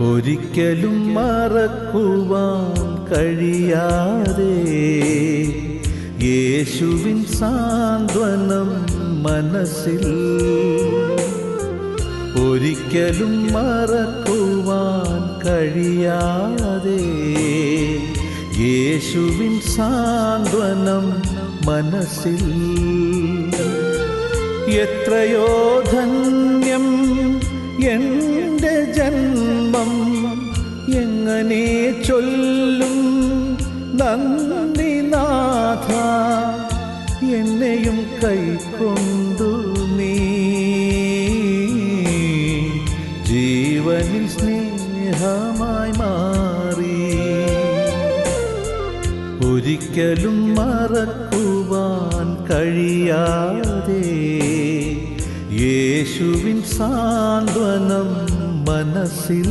ഒരിക്കലും മറക്കുവാൻ കഴിയാതെ യേശുവിൻ സാന്ത്വനം മനസ്സിൽ. ഒരിക്കലും മറക്കുവാൻ കഴിയാതെ യേശുവിൻ സാന്ത്വനം മനസ്സിൽ. എത്രയോ ധന്യം എൻ്റെ ജന്മം, എങ്ങനെ ചൊല്ലും നന്ദി നാഥ. എന്നെയും കൈക്കൊണ്ടു നീ ജീവനിൽ സ്നേഹമായി മാറി. ഒരിക്കലും മറക്കുവാൻ കഴിയാതെ യേശുവിൻ സാന്ത്വനം മനസ്സിൽ.